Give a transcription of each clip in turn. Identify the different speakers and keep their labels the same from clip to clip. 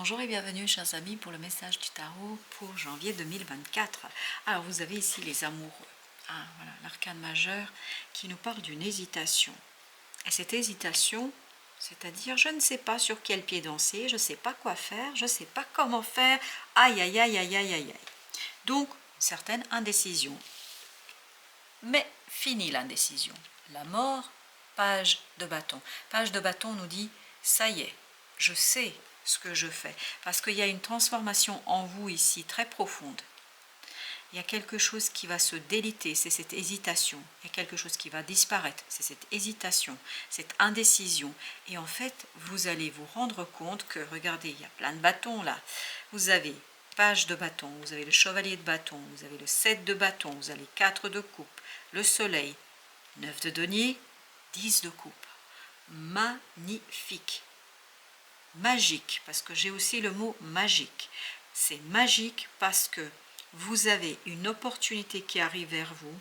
Speaker 1: Bonjour et bienvenue chers amis pour le message du tarot pour janvier 2024. Alors vous avez ici les amoureux, voilà, l'arcane majeur qui nous parle d'une hésitation. Et cette hésitation, c'est-à-dire je ne sais pas sur quel pied danser, je ne sais pas quoi faire, je ne sais pas comment faire, aïe aïe aïe aïe aïe aïe aïe. Donc une certaine indécision. Mais fini l'indécision. La mort, page de bâton. Page de bâton nous dit ça y est, je sais ce que je fais. Parce qu'il y a une transformation en vous ici très profonde. Il y a quelque chose qui va se déliter, c'est cette hésitation. Il y a quelque chose qui va disparaître, c'est cette hésitation, cette indécision. Et en fait, vous allez vous rendre compte que, regardez, il y a plein de bâtons là. Vous avez page de bâton, vous avez le chevalier de bâton, vous avez le 7 de bâton, vous avez 4 de coupe, le soleil, 9 de denier, 10 de coupe. Magnifique. Magique, parce que j'ai aussi le mot magique. C'est magique parce que vous avez une opportunité qui arrive vers vous,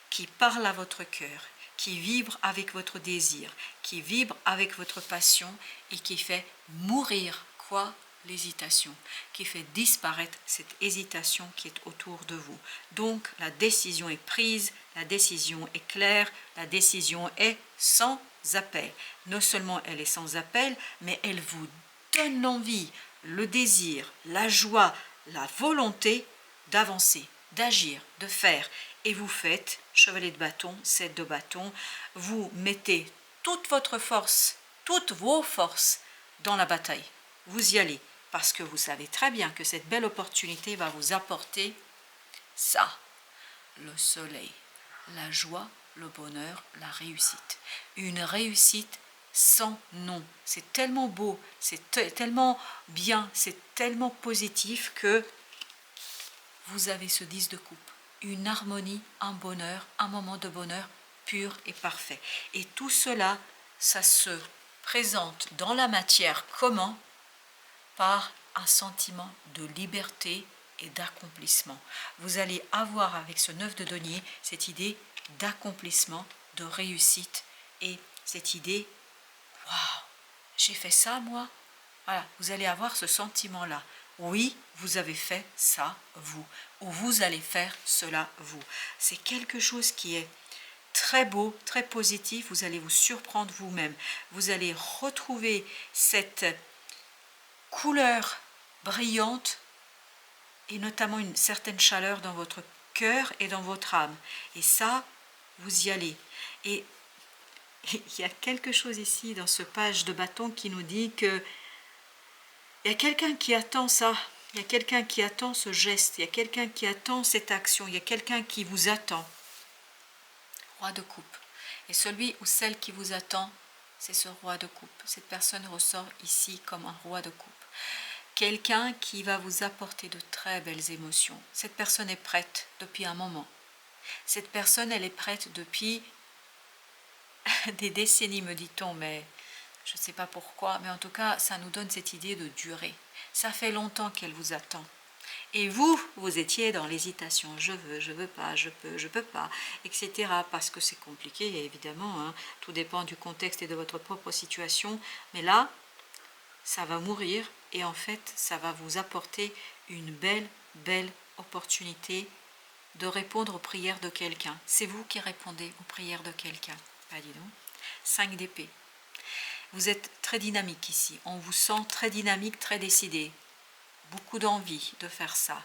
Speaker 1: qui parle à votre cœur, qui vibre avec votre désir, qui vibre avec votre passion et qui fait mourir quoi? L'hésitation, qui fait disparaître cette hésitation qui est autour de vous. Donc la décision est prise, la décision est claire, la décision est sans appel. Non seulement elle est sans appel, mais elle vous donne l'envie, le désir, la joie, la volonté d'avancer, d'agir, de faire. Et vous faites, chevalier de bâton, 7 de bâton, vous mettez toute votre force, toutes vos forces dans la bataille. Vous y allez, parce que vous savez très bien que cette belle opportunité va vous apporter ça, le soleil, la joie, le bonheur, la réussite. Une réussite sans nom. C'est tellement beau, c'est tellement bien, c'est tellement positif que vous avez ce 10 de coupe. Une harmonie, un bonheur, un moment de bonheur pur et parfait. Et tout cela, ça se présente dans la matière comment? Par un sentiment de liberté et d'accomplissement. Vous allez avoir avec ce 9 de denier cette idée d'accomplissement, de réussite et cette idée « Waouh, j'ai fait ça moi ?» Voilà, vous allez avoir ce sentiment-là. Oui, vous avez fait ça, vous. Ou vous allez faire cela, vous. C'est quelque chose qui est très beau, très positif. Vous allez vous surprendre vous-même. Vous allez retrouver cette couleur brillante et notamment une certaine chaleur dans votre cœur et dans votre âme. Et ça, vous y allez. Et il y a quelque chose ici dans ce page de bâton qui nous dit que il y a quelqu'un qui attend ça, il y a quelqu'un qui attend ce geste, il y a quelqu'un qui attend cette action, il y a quelqu'un qui vous attend. Roi de coupe. Et celui ou celle qui vous attend, c'est ce roi de coupe. Cette personne ressort ici comme un roi de coupe. Quelqu'un qui va vous apporter de très belles émotions. Cette personne est prête depuis un moment. Cette personne, elle est prête depuis des décennies, me dit-on, mais je ne sais pas pourquoi, mais en tout cas, ça nous donne cette idée de durée. Ça fait longtemps qu'elle vous attend. Et vous, vous étiez dans l'hésitation, je veux pas, je peux pas, etc. Parce que c'est compliqué, évidemment, hein. Tout dépend du contexte et de votre propre situation. Mais là, ça va mourir et en fait, ça va vous apporter une belle opportunité de répondre aux prières de quelqu'un. C'est vous qui répondez aux prières de quelqu'un. Ah, dis donc. 5 d'épée. Vous êtes très dynamique ici. On vous sent très dynamique, très décidé. Beaucoup d'envie de faire ça.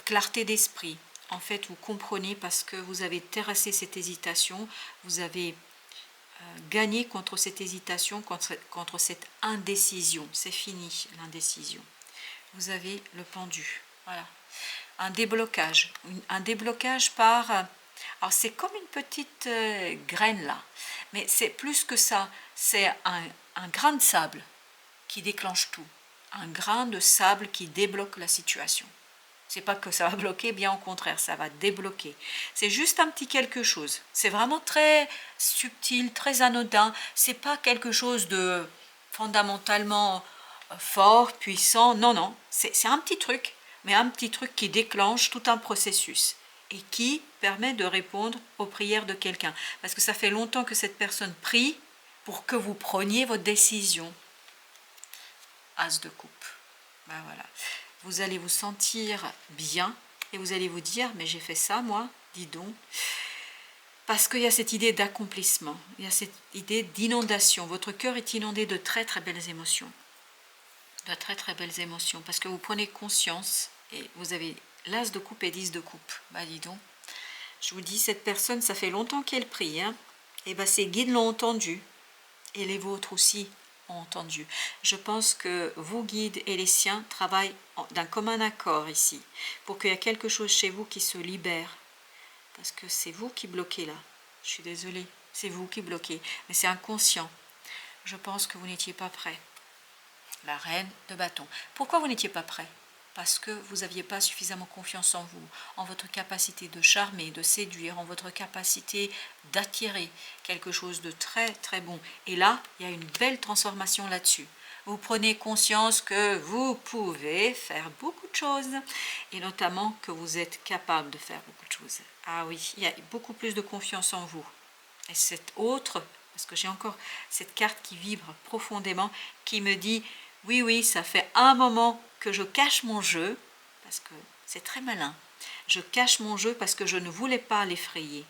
Speaker 1: Clarté d'esprit. En fait, vous comprenez parce que vous avez terrassé cette hésitation. Vous avez gagné contre cette hésitation, contre cette indécision. C'est fini, l'indécision. Vous avez le pendu. Voilà. Un déblocage par... alors c'est comme une petite graine là, mais c'est plus que ça, c'est un grain de sable qui déclenche tout, un grain de sable qui débloque la situation. C'est pas que ça va bloquer, bien au contraire, ça va débloquer. C'est juste un petit quelque chose, c'est vraiment très subtil, très anodin, c'est pas quelque chose de fondamentalement fort, puissant, non, c'est un petit truc, mais un petit truc qui déclenche tout un processus et qui permet de répondre aux prières de quelqu'un. Parce que ça fait longtemps que cette personne prie pour que vous preniez votre décision. As de coupe. Ben voilà. Vous allez vous sentir bien et vous allez vous dire, mais j'ai fait ça moi, dis donc. Parce qu'il y a cette idée d'accomplissement, il y a cette idée d'inondation. Votre cœur est inondé de très très belles émotions. De très très belles émotions. Parce que vous prenez conscience et vous avez l'as de coupe et 10 de coupe. Bah dis donc. Je vous dis, cette personne, ça fait longtemps qu'elle prie. Hein, et ben ses guides l'ont entendu. Et les vôtres aussi ont entendu. Je pense que vos guides et les siens travaillent d'un commun accord ici. Pour qu'il y ait quelque chose chez vous qui se libère. Parce que c'est vous qui bloquez là. Je suis désolée, c'est vous qui bloquez. Mais c'est inconscient. Je pense que vous n'étiez pas prêt. La reine de bâton. Pourquoi vous n'étiez pas prêt? Parce que vous n'aviez pas suffisamment confiance en vous, en votre capacité de charmer, de séduire, en votre capacité d'attirer quelque chose de très très bon. Et là, il y a une belle transformation là-dessus. Vous prenez conscience que vous pouvez faire beaucoup de choses et notamment que vous êtes capable de faire beaucoup de choses. Ah oui, il y a beaucoup plus de confiance en vous. Et cette autre, parce que j'ai encore cette carte qui vibre profondément, qui me dit, oui, oui, ça fait un moment que je cache mon jeu, parce que c'est très malin. Je cache mon jeu parce que je ne voulais pas l'effrayer.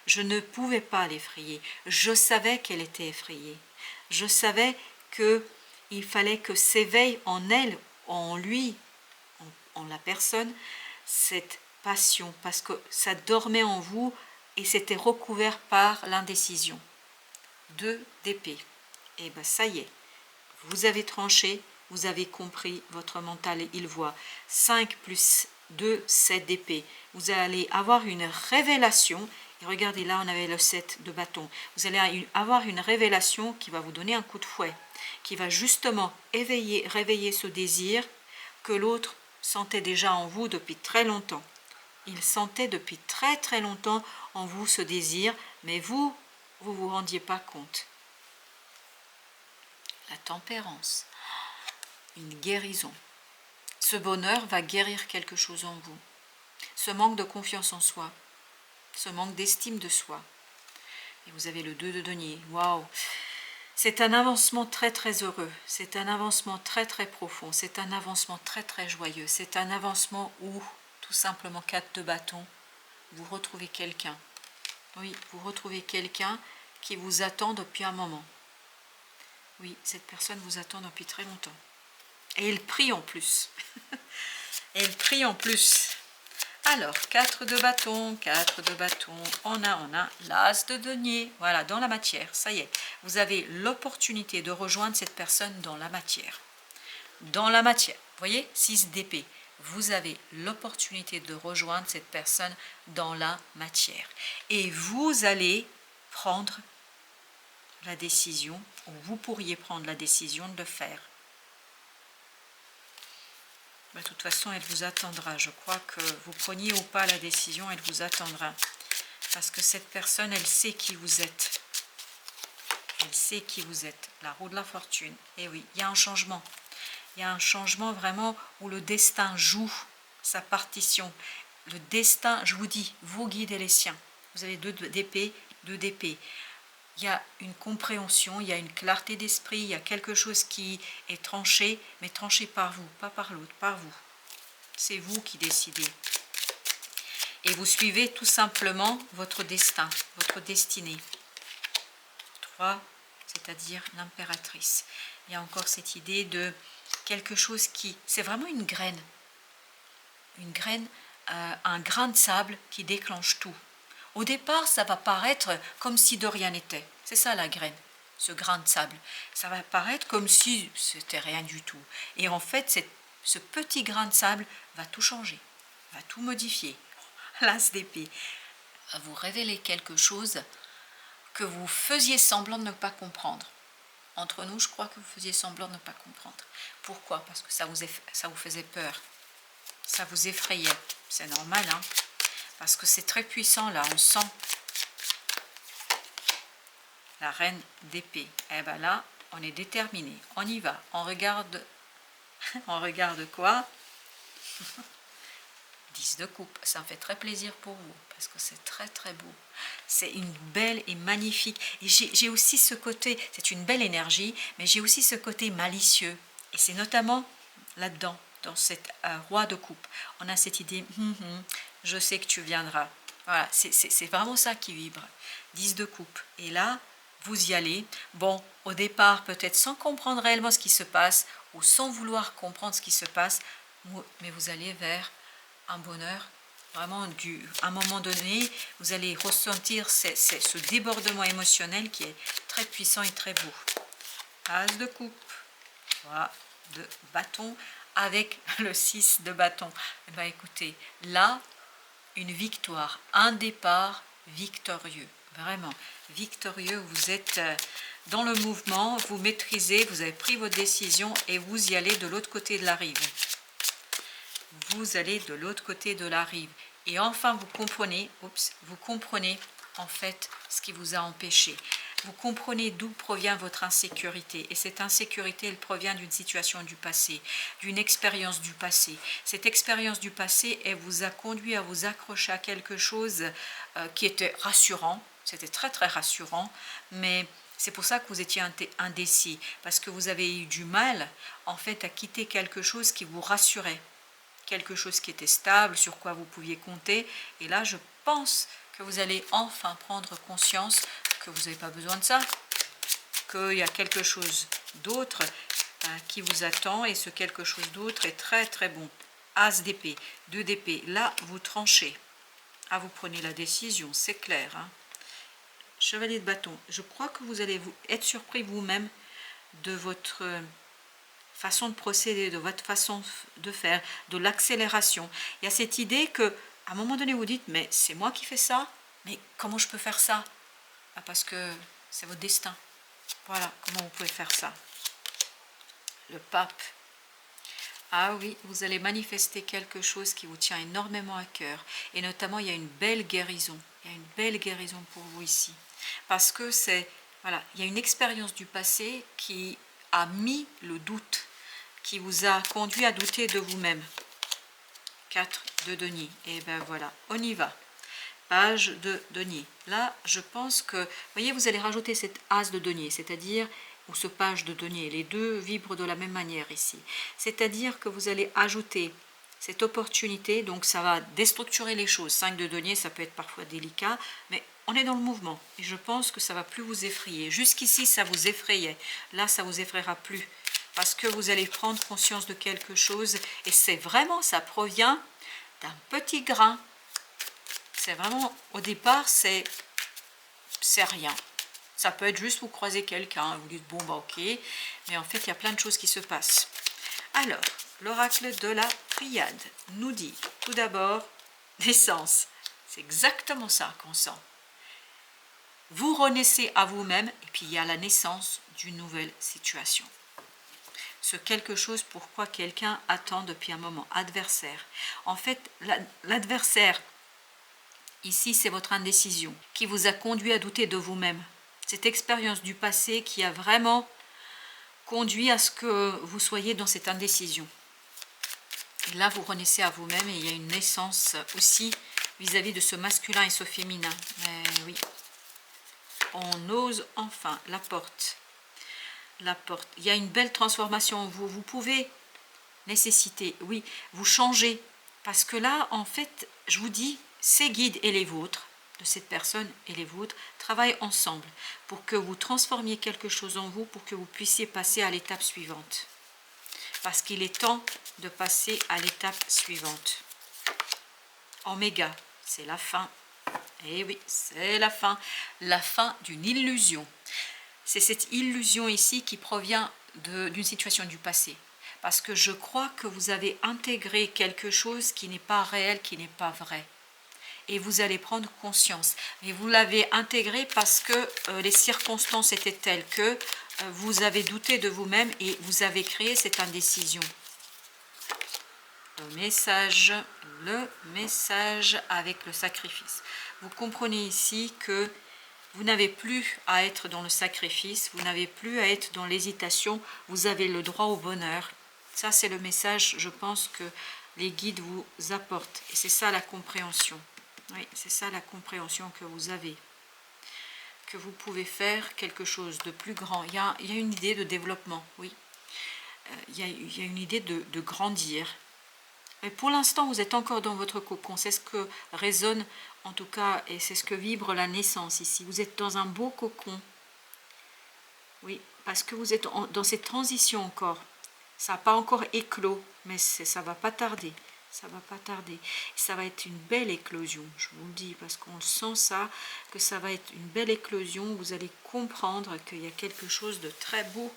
Speaker 1: Je ne pouvais pas l'effrayer. Je savais qu'elle était effrayée. Je savais qu'il fallait que s'éveille en elle, en lui, en la personne, cette passion, parce que ça dormait en vous et c'était recouvert par l'indécision. 2 d'épée. Et bien ça y est, vous avez tranché, vous avez compris, votre mental il voit. 5 plus 2, 7 d'épée. Vous allez avoir une révélation. Et regardez là, on avait le 7 de bâton. Vous allez avoir une révélation qui va vous donner un coup de fouet, qui va justement réveiller ce désir que l'autre sentait déjà en vous depuis très longtemps. Il sentait depuis très très longtemps en vous ce désir, mais vous vous rendiez pas compte. La tempérance, une guérison. Ce bonheur va guérir quelque chose en vous. Ce manque de confiance en soi, ce manque d'estime de soi. Et vous avez le 2 de denier. Waouh! C'est un avancement très très heureux, c'est un avancement très très profond, c'est un avancement très très joyeux, c'est un avancement où, tout simplement 4 de bâton, vous retrouvez quelqu'un. Oui, vous retrouvez quelqu'un qui vous attend depuis un moment. Oui, cette personne vous attend depuis très longtemps. Et elle prie en plus. Elle prie en plus. Alors, 4 de bâton, 4 de bâton, on a l'as de denier. Voilà, dans la matière, ça y est. Vous avez l'opportunité de rejoindre cette personne dans la matière. Dans la matière, vous voyez, 6 d'épée. Vous avez l'opportunité de rejoindre cette personne dans la matière. Et vous allez prendre la décision, ou vous pourriez prendre la décision de le faire. De toute façon, elle vous attendra. Je crois que vous preniez ou pas la décision, elle vous attendra. Parce que cette personne, elle sait qui vous êtes. Elle sait qui vous êtes. La roue de la fortune. Et oui, il y a un changement. Il y a un changement vraiment où le destin joue sa partition. Le destin, je vous dis, vous guidez les siens. Vous avez 2 d'épée, 2 d'épée. Il y a une compréhension, il y a une clarté d'esprit, il y a quelque chose qui est tranché, mais tranché par vous, pas par l'autre, par vous. C'est vous qui décidez. Et vous suivez tout simplement votre destin, votre destinée. 3, c'est-à-dire l'impératrice. Il y a encore cette idée de quelque chose qui... C'est vraiment une graine. Une graine, un grain de sable qui déclenche tout. Au départ, ça va paraître comme si de rien n'était. C'est ça la graine, ce grain de sable. Ça va paraître comme si c'était rien du tout. Et en fait, ce petit grain de sable va tout changer, va tout modifier. L'as d'épée va vous révéler quelque chose que vous faisiez semblant de ne pas comprendre. Entre nous, je crois que vous faisiez semblant de ne pas comprendre. Pourquoi? Parce que ça vous faisait peur. Ça vous effrayait. C'est normal, hein? Parce que c'est très puissant là, on sent la reine d'épée. Et bien là, on est déterminé, on y va, on regarde, on regarde quoi? 10 de coupe, ça me fait très plaisir pour vous, parce que c'est très très beau. C'est une belle et magnifique, et j'ai aussi ce côté, c'est une belle énergie, mais j'ai aussi ce côté malicieux. Et c'est notamment là-dedans, dans cette roi de coupe. On a cette idée, je sais que tu viendras. Voilà, c'est vraiment ça qui vibre. 10 de coupe. Et là, vous y allez. Bon, au départ, peut-être sans comprendre réellement ce qui se passe, ou sans vouloir comprendre ce qui se passe, mais vous allez vers un bonheur. Vraiment, à un moment donné, vous allez ressentir ce débordement émotionnel qui est très puissant et très beau. As de coupe. 3 de bâton avec le 6 de bâton. Eh bien, écoutez, là, une victoire, un départ victorieux, vraiment victorieux. Vous êtes dans le mouvement, vous maîtrisez, vous avez pris vos décisions et vous y allez de l'autre côté de la rive. Vous allez de l'autre côté de la rive. Et enfin, vous comprenez en fait ce qui vous a empêché. Vous comprenez d'où provient votre insécurité. Et cette insécurité, elle provient d'une situation du passé, d'une expérience du passé. Cette expérience du passé, elle vous a conduit à vous accrocher à quelque chose qui était rassurant. C'était très très rassurant, mais c'est pour ça que vous étiez indécis, parce que vous avez eu du mal en fait à quitter quelque chose qui vous rassurait, quelque chose qui était stable, sur quoi vous pouviez compter. Et là, je pense que vous allez enfin prendre conscience que vous n'avez pas besoin de ça, qu'il y a quelque chose d'autre qui vous attend, et ce quelque chose d'autre est très très bon. As d'épée, 2 d'épée, là vous tranchez. Ah, vous prenez la décision, c'est clair. Hein. Chevalier de bâton, je crois que vous allez être surpris vous-même de votre façon de procéder, de votre façon de faire, de l'accélération. Il y a cette idée que, à un moment donné, vous dites, mais c'est moi qui fais ça, mais comment je peux faire ça? Parce que c'est votre destin. Voilà, comment vous pouvez faire ça. Le pape. Ah oui, vous allez manifester quelque chose qui vous tient énormément à cœur. Et notamment, il y a une belle guérison. Il y a une belle guérison pour vous ici. Parce que voilà, il y a une expérience du passé qui a mis le doute, qui vous a conduit à douter de vous-même. 4 de denier. Et ben voilà, on y va. Page de denier. Là, je pense que, vous voyez, vous allez rajouter cet as de denier, c'est-à-dire, ou ce page de denier, les deux vibrent de la même manière ici. C'est-à-dire que vous allez ajouter cette opportunité, donc ça va déstructurer les choses. 5 de denier, ça peut être parfois délicat, mais on est dans le mouvement, et je pense que ça va plus vous effrayer. Jusqu'ici, ça vous effrayait. Là, ça vous effrayera plus, parce que vous allez prendre conscience de quelque chose, et c'est vraiment, ça provient d'un petit grain. C'est vraiment, au départ, c'est rien. Ça peut être juste vous croisez quelqu'un, vous dites bon bah ok, mais en fait il y a plein de choses qui se passent. Alors, l'oracle de la Pléiade nous dit tout d'abord naissance. C'est exactement ça qu'on sent. Vous renaissez à vous-même, et puis il y a la naissance d'une nouvelle situation. Ce quelque chose pourquoi quelqu'un attend depuis un moment. Adversaire. En fait, l'adversaire, ici, c'est votre indécision qui vous a conduit à douter de vous-même. Cette expérience du passé qui a vraiment conduit à ce que vous soyez dans cette indécision. Et là, vous renaissez à vous-même, et il y a une naissance aussi vis-à-vis de ce masculin et ce féminin. Mais oui, on ose enfin la porte. La porte. Il y a une belle transformation en vous. Vous pouvez nécessiter, oui, vous changer. Parce que là, en fait, je vous dis, ces guides et les vôtres, de cette personne et les vôtres, travaillent ensemble pour que vous transformiez quelque chose en vous, pour que vous puissiez passer à l'étape suivante. Parce qu'il est temps de passer à l'étape suivante. Oméga, c'est la fin. Eh oui, c'est la fin d'une illusion. C'est cette illusion ici qui provient d'une situation du passé. Parce que je crois que vous avez intégré quelque chose qui n'est pas réel, qui n'est pas vrai. Et vous allez prendre conscience. Mais vous l'avez intégré parce que les circonstances étaient telles que vous avez douté de vous-même et vous avez créé cette indécision. Le message avec le sacrifice. Vous comprenez ici que vous n'avez plus à être dans le sacrifice, vous n'avez plus à être dans l'hésitation, vous avez le droit au bonheur. Ça, c'est le message, je pense, que les guides vous apportent. Et c'est ça la compréhension. Oui, c'est ça la compréhension que vous avez. Que vous pouvez faire quelque chose de plus grand. Il y a une idée de développement, oui. il y a une idée de grandir. Mais pour l'instant, vous êtes encore dans votre cocon. C'est ce que résonne, en tout cas, et c'est ce que vibre la naissance ici. Vous êtes dans un beau cocon. Oui, parce que vous êtes dans cette transition encore. Ça n'a pas encore éclos, mais ça va pas tarder. Ça va pas tarder. Ça va être une belle éclosion, je vous le dis, parce qu'on sent ça, que ça va être une belle éclosion. Vous allez comprendre qu'il y a quelque chose de très beau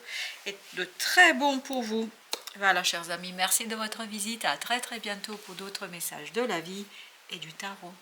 Speaker 1: et de très bon pour vous. Voilà, chers amis, merci de votre visite. À très très bientôt pour d'autres messages de la vie et du tarot.